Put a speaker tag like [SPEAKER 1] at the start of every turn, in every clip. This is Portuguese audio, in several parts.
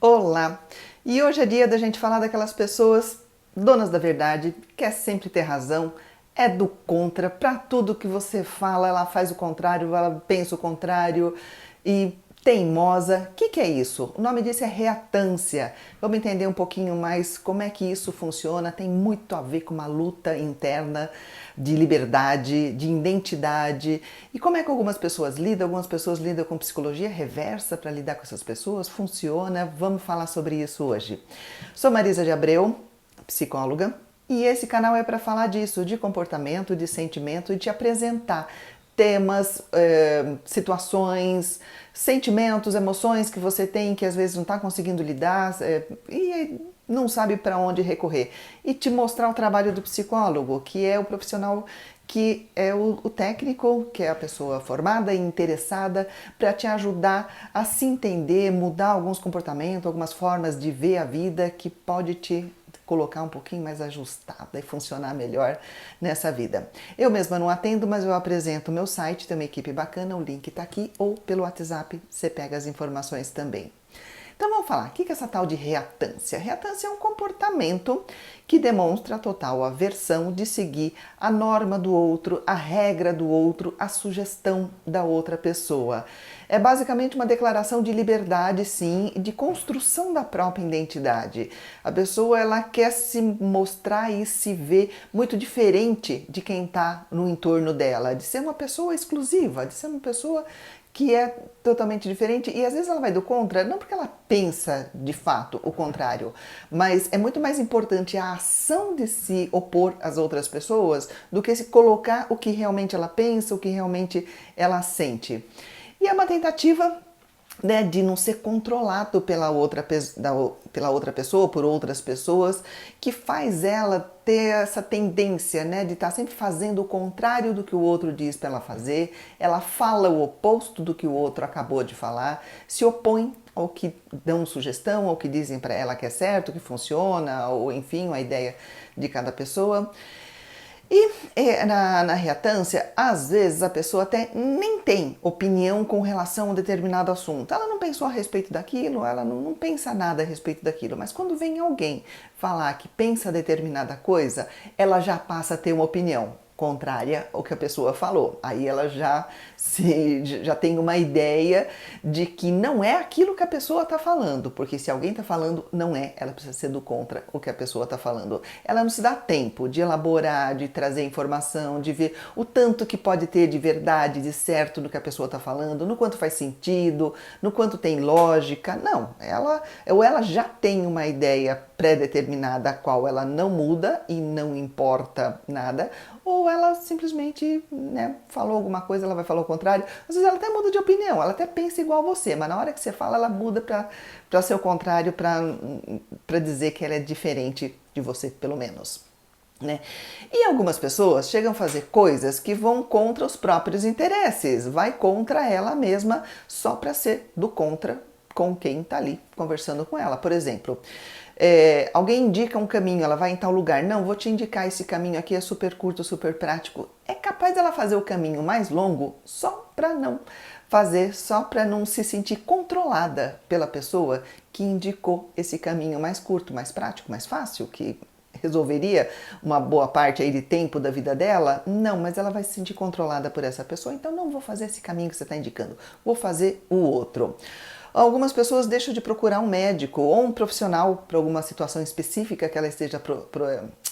[SPEAKER 1] Olá! E hoje é dia da gente falar daquelas pessoas donas da verdade, quer sempre ter razão, é do contra, para tudo que você fala, ela faz o contrário, ela pensa o contrário e teimosa. O que é isso? O nome disso é reatância. Vamos entender um pouquinho mais como é que isso funciona. Tem muito a ver com uma luta interna de liberdade, de identidade. E como é que algumas pessoas lidam? Algumas pessoas lidam com psicologia reversa para lidar com essas pessoas. Funciona. Vamos falar sobre isso hoje. Sou Marisa de Abreu, psicóloga. E esse canal é para falar disso, de comportamento, de sentimento e te apresentar temas, situações, sentimentos, emoções que você tem que às vezes não está conseguindo lidar e não sabe para onde recorrer. E te mostrar o trabalho do psicólogo, que é o profissional que é o técnico, que é a pessoa formada e interessada para te ajudar a se entender, mudar alguns comportamentos, algumas formas de ver a vida que pode te colocar um pouquinho mais ajustada e funcionar melhor nessa vida. Eu mesma não atendo, mas eu apresento o meu site, tem uma equipe bacana, o link está aqui, ou pelo WhatsApp você pega as informações também. Então vamos falar, o que é essa tal de reatância? Reatância é um comportamento que demonstra a total aversão de seguir a norma do outro, a regra do outro, a sugestão da outra pessoa. É basicamente uma declaração de liberdade, sim, e de construção da própria identidade. A pessoa ela quer se mostrar e se ver muito diferente de quem está no entorno dela, de ser uma pessoa exclusiva, de ser uma pessoa que é totalmente diferente e às vezes ela vai do contra, não porque ela pensa de fato o contrário, mas é muito mais importante a ação de se opor às outras pessoas do que se colocar o que realmente ela pensa, o que realmente ela sente. E é uma tentativa, né, de não ser controlado pela outra pessoa, por outras pessoas, que faz ela ter essa tendência, né, de estar sempre fazendo o contrário do que o outro diz para ela fazer. Ela fala o oposto do que o outro acabou de falar, se opõe ao que dão sugestão, ao que dizem para ela que é certo, que funciona, ou enfim, a ideia de cada pessoa. E na reatância, às vezes a pessoa até nem tem opinião com relação a um determinado assunto. Ela não pensou a respeito daquilo, ela não pensa nada a respeito daquilo. Mas quando vem alguém falar que pensa determinada coisa, ela já passa a ter uma opinião contrária ao que a pessoa falou. Aí ela já tem uma ideia de que não é aquilo que a pessoa está falando, porque se alguém está falando, não é, ela precisa ser do contra o que a pessoa está falando. Ela não se dá tempo de elaborar, de trazer informação, de ver o tanto que pode ter de verdade, de certo no que a pessoa está falando, no quanto faz sentido, no quanto tem lógica. Não, ela já tem uma ideia pré-determinada a qual ela não muda e não importa nada, ou ela simplesmente, né, falou alguma coisa, ela vai falar o contrário. Às vezes ela até muda de opinião, ela até pensa igual a você, mas na hora que você fala, ela muda para ser o contrário, para dizer que ela é diferente de você, pelo menos. Né? E algumas pessoas chegam a fazer coisas que vão contra os próprios interesses, vai contra ela mesma só para ser do contra com quem está ali conversando com ela. Por exemplo, alguém indica um caminho, ela vai em tal lugar, não, vou te indicar esse caminho aqui, é super curto, super prático. É capaz dela fazer o caminho mais longo só para não fazer, só para não se sentir controlada pela pessoa que indicou esse caminho mais curto, mais prático, mais fácil, que resolveria uma boa parte aí de tempo da vida dela. Não, mas ela vai se sentir controlada por essa pessoa, então não vou fazer esse caminho que você está indicando, vou fazer o outro. Algumas pessoas deixam de procurar um médico ou um profissional para alguma situação específica que ela esteja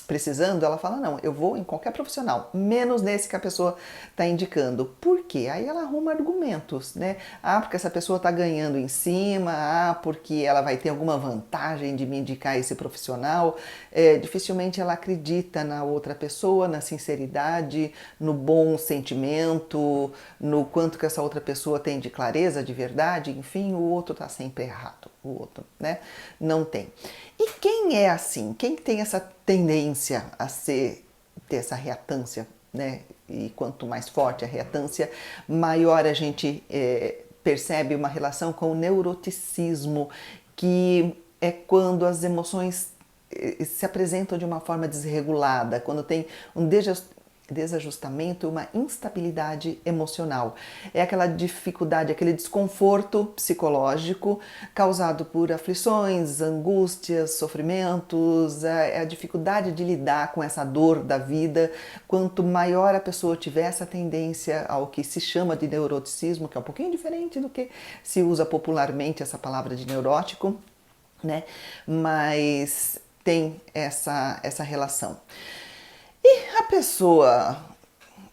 [SPEAKER 1] precisando. Ela fala, não, eu vou em qualquer profissional, menos nesse que a pessoa está indicando. Por quê? Aí ela arruma argumentos, né? Ah, porque essa pessoa está ganhando em cima, porque ela vai ter alguma vantagem de me indicar esse profissional. Dificilmente ela acredita na outra pessoa, na sinceridade, no bom sentimento, no quanto que essa outra pessoa tem de clareza, de verdade, enfim, o outro está sempre errado, o outro, né? Não tem. E quem é assim? Quem tem essa tendência a ter essa reatância, né? E quanto mais forte a reatância, maior a gente percebe uma relação com o neuroticismo, que é quando as emoções se apresentam de uma forma desregulada, quando tem um desajustamento, uma instabilidade emocional. É aquela dificuldade, aquele desconforto psicológico causado por aflições, angústias, sofrimentos, a dificuldade de lidar com essa dor da vida. Quanto maior a pessoa tiver essa tendência ao que se chama de neuroticismo, que é um pouquinho diferente do que se usa popularmente essa palavra de neurótico, né? Mas tem essa relação. E a pessoa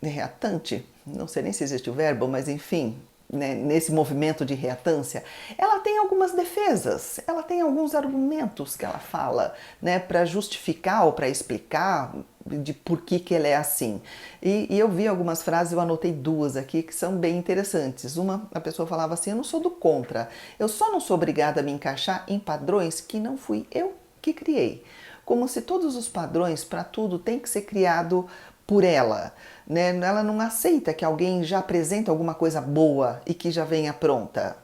[SPEAKER 1] reatante, não sei nem se existe o verbo, mas enfim, né, nesse movimento de reatância, ela tem algumas defesas, ela tem alguns argumentos que ela fala, né, para justificar ou para explicar de por que ela é assim. E eu vi algumas frases, eu anotei duas aqui que são bem interessantes. Uma, a pessoa falava assim: eu não sou do contra, eu só não sou obrigada a me encaixar em padrões que não fui eu que criei. Como se todos os padrões para tudo tem que ser criado por ela, né? Ela não aceita que alguém já apresente alguma coisa boa e que já venha pronta,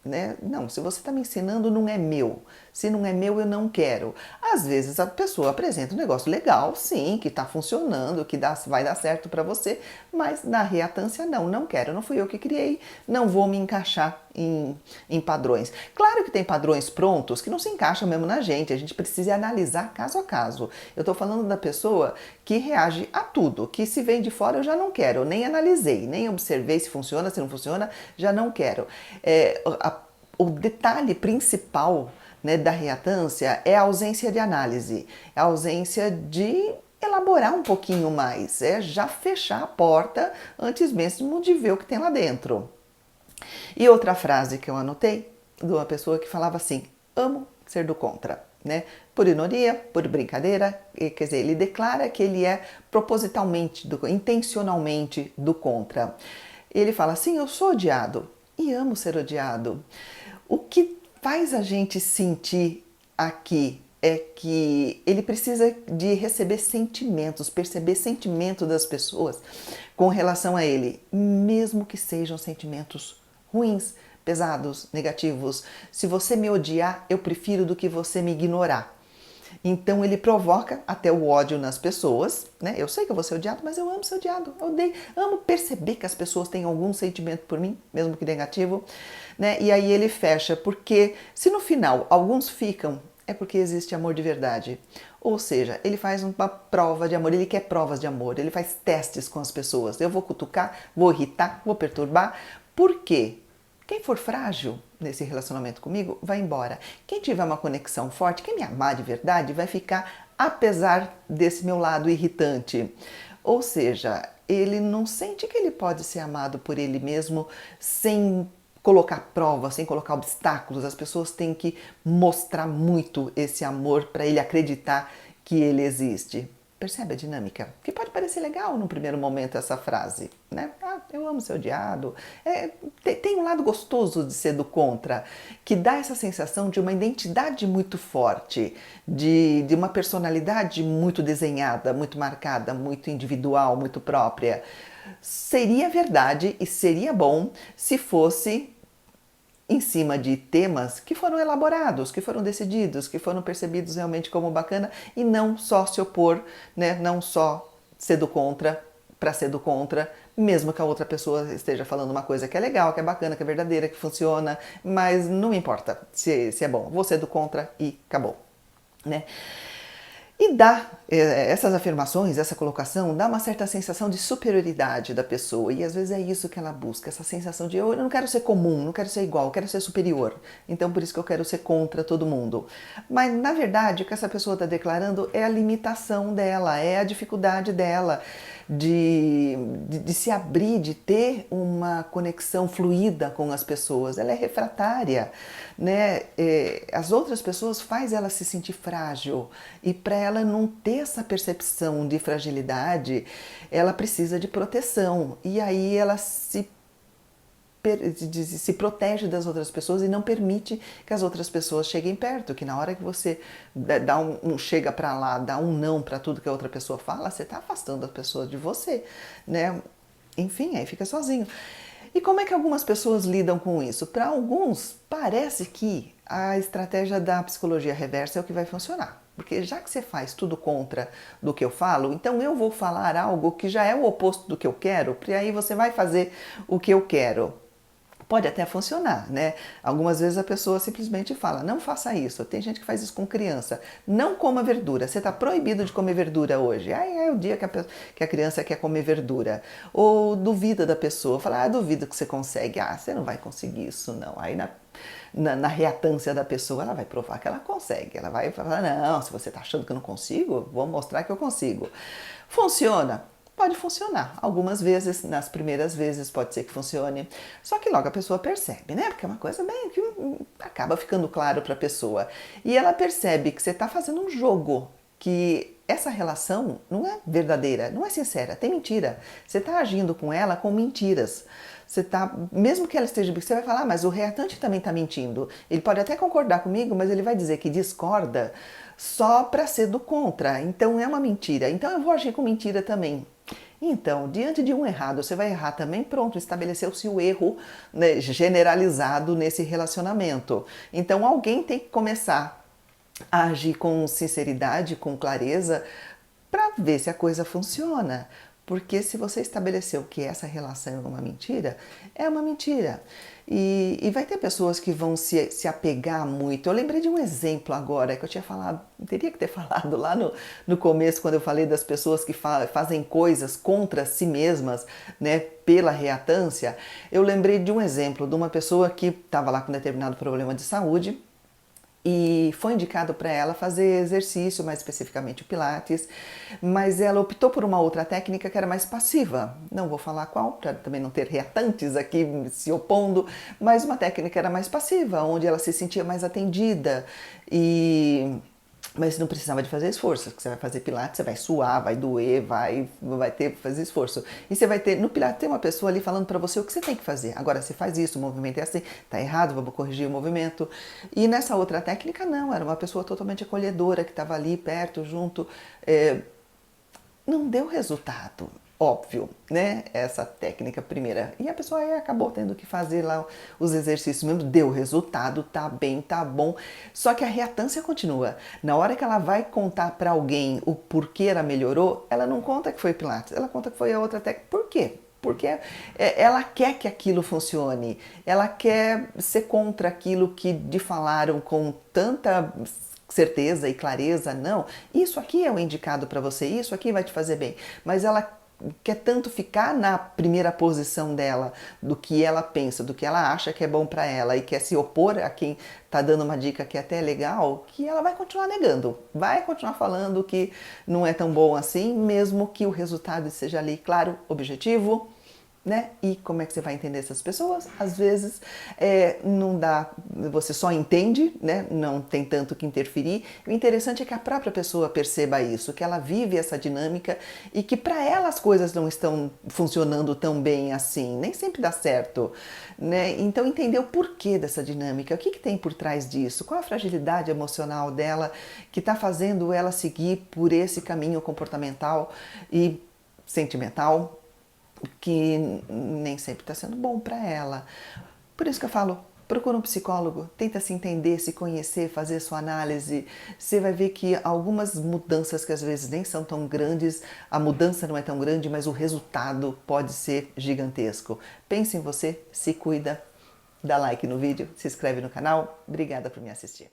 [SPEAKER 1] né? Não, se você está me ensinando, não é meu. Se não é meu, eu não quero. Às vezes a pessoa apresenta um negócio legal, sim, que está funcionando, que vai dar certo para você, mas na reatância não quero, não fui eu que criei, não vou me encaixar em padrões. Claro que tem padrões prontos que não se encaixam mesmo na gente, a gente precisa analisar caso a caso. Eu estou falando da pessoa que reage a tudo, que se vem de fora eu já não quero, nem analisei, nem observei se funciona, se não funciona, já não quero. O detalhe principal, né, da reatância é a ausência de análise, é a ausência de elaborar um pouquinho mais, é já fechar a porta antes mesmo de ver o que tem lá dentro. E outra frase que eu anotei, de uma pessoa que falava assim: amo ser do contra, né? Por ironia, por brincadeira, quer dizer, ele declara que ele é propositalmente, intencionalmente do contra. Ele fala assim: eu sou odiado e amo ser odiado. O que faz a gente sentir aqui é que ele precisa de receber sentimentos, perceber sentimento das pessoas com relação a ele, mesmo que sejam sentimentos ruins, pesados, negativos. Se você me odiar, eu prefiro do que você me ignorar. Então ele provoca até o ódio nas pessoas, né? Eu sei que eu vou ser odiado, mas eu amo ser odiado. Eu amo perceber que as pessoas têm algum sentimento por mim, mesmo que negativo, né? E aí ele fecha, porque se no final alguns ficam, é porque existe amor de verdade. Ou seja, ele faz uma prova de amor, ele quer provas de amor, ele faz testes com as pessoas. Eu vou cutucar, vou irritar, vou perturbar. Por quê? Quem for frágil nesse relacionamento comigo, vai embora. Quem tiver uma conexão forte, quem me amar de verdade, vai ficar apesar desse meu lado irritante. Ou seja, ele não sente que ele pode ser amado por ele mesmo sem colocar provas, sem colocar obstáculos. As pessoas têm que mostrar muito esse amor para ele acreditar que ele existe. Percebe a dinâmica? Que pode parecer legal no primeiro momento essa frase, né? Ah, eu amo ser odiado. Tem um lado gostoso de ser do contra, que dá essa sensação de uma identidade muito forte, de uma personalidade muito desenhada, muito marcada, muito individual, muito própria. Seria verdade e seria bom se fosse em cima de temas que foram elaborados, que foram decididos, que foram percebidos realmente como bacana e não só se opor, né? Não só ser do contra para ser do contra, mesmo que a outra pessoa esteja falando uma coisa que é legal, que é bacana, que é verdadeira, que funciona, mas não importa se é bom, vou ser do contra e acabou, né? E dá, essas afirmações, essa colocação, dá uma certa sensação de superioridade da pessoa. E às vezes é isso que ela busca, essa sensação de eu não quero ser comum, não quero ser igual, eu quero ser superior. Então por isso que eu quero ser contra todo mundo. Mas na verdade o que essa pessoa está declarando é a limitação dela, é a dificuldade dela de se abrir, de ter uma conexão fluida com as pessoas. Ela é refratária, né? As outras pessoas faz ela se sentir frágil e para ela não ter essa percepção de fragilidade, ela precisa de proteção e aí ela se protege das outras pessoas e não permite que as outras pessoas cheguem perto, que na hora que você dá chega para lá, dá um não para tudo que a outra pessoa fala, você está afastando a pessoa de você, né? Enfim, aí fica sozinho. E como é que algumas pessoas lidam com isso? Para alguns, parece que a estratégia da psicologia reversa é o que vai funcionar. Porque já que você faz tudo contra do que eu falo, então eu vou falar algo que já é o oposto do que eu quero, porque aí você vai fazer o que eu quero. Pode até funcionar, né? Algumas vezes a pessoa simplesmente fala, não faça isso. Tem gente que faz isso com criança. Não coma verdura. Você está proibido de comer verdura hoje. Aí é o dia que a criança quer comer verdura. Ou duvida da pessoa. Fala, duvido que você consegue. Você não vai conseguir isso, não. Aí na reatância da pessoa, ela vai provar que ela consegue. Ela vai falar, não, se você está achando que eu não consigo, vou mostrar que eu consigo. Funciona? Pode funcionar. Algumas vezes, nas primeiras vezes, pode ser que funcione. Só que logo a pessoa percebe, né? Porque é uma coisa bem que acaba ficando claro para a pessoa. E ela percebe que você está fazendo um jogo, que essa relação não é verdadeira, não é sincera, tem mentira. Você está agindo com ela com mentiras. Você tá, mesmo que ela esteja, você vai falar, mas o reatante também está mentindo. Ele pode até concordar comigo, mas ele vai dizer que discorda só para ser do contra. Então é uma mentira. Então eu vou agir com mentira também. Então, diante de um errado, você vai errar também, pronto, estabeleceu-se o erro, né, generalizado nesse relacionamento. Então alguém tem que começar a agir com sinceridade, com clareza, para ver se a coisa funciona. Porque se você estabeleceu que essa relação é uma mentira, é uma mentira. E vai ter pessoas que vão se apegar muito. Eu lembrei de um exemplo agora que eu tinha falado, teria que ter falado lá no começo, quando eu falei das pessoas que fazem coisas contra si mesmas, né, pela reatância. Eu lembrei de um exemplo de uma pessoa que estava lá com determinado problema de saúde. E foi indicado para ela fazer exercício, mais especificamente o Pilates, mas ela optou por uma outra técnica que era mais passiva. Não vou falar qual, para também não ter reatantes aqui se opondo, mas uma técnica era mais passiva, onde ela se sentia mais atendida mas não precisava de fazer esforço, porque você vai fazer Pilates, você vai suar, vai doer, vai ter que fazer esforço. E você vai ter, no Pilates tem uma pessoa ali falando para você o que você tem que fazer. Agora você faz isso, o movimento é assim, tá errado, vamos corrigir o movimento. E nessa outra técnica não, era uma pessoa totalmente acolhedora, que estava ali perto, junto. Não deu resultado, óbvio, né? Essa técnica primeira. E a pessoa aí acabou tendo que fazer lá os exercícios mesmo, deu resultado, tá bem, tá bom. Só que a reatância continua. Na hora que ela vai contar para alguém o porquê ela melhorou, ela não conta que foi Pilates, ela conta que foi a outra técnica. Por quê? Porque ela quer que aquilo funcione, ela quer ser contra aquilo que lhe falaram com tanta certeza e clareza, não, isso aqui é o indicado para você, isso aqui vai te fazer bem, mas ela quer tanto ficar na primeira posição dela, do que ela pensa, do que ela acha que é bom para ela e quer se opor a quem está dando uma dica que é até legal, que ela vai continuar negando, vai continuar falando que não é tão bom assim, mesmo que o resultado seja ali, claro, objetivo, né? E como é que você vai entender essas pessoas? Às vezes não dá, você só entende, né? Não tem tanto que interferir. O interessante é que a própria pessoa perceba isso, que ela vive essa dinâmica e que para ela as coisas não estão funcionando tão bem assim, nem sempre dá certo, né? Então entender o porquê dessa dinâmica, o que tem por trás disso, qual a fragilidade emocional dela que está fazendo ela seguir por esse caminho comportamental e sentimental, que nem sempre está sendo bom para ela. Por isso que eu falo, procura um psicólogo, tenta se entender, se conhecer, fazer sua análise. Você vai ver que algumas mudanças que às vezes nem são tão grandes, a mudança não é tão grande, mas o resultado pode ser gigantesco. Pense em você, se cuida, dá like no vídeo, se inscreve no canal. Obrigada por me assistir.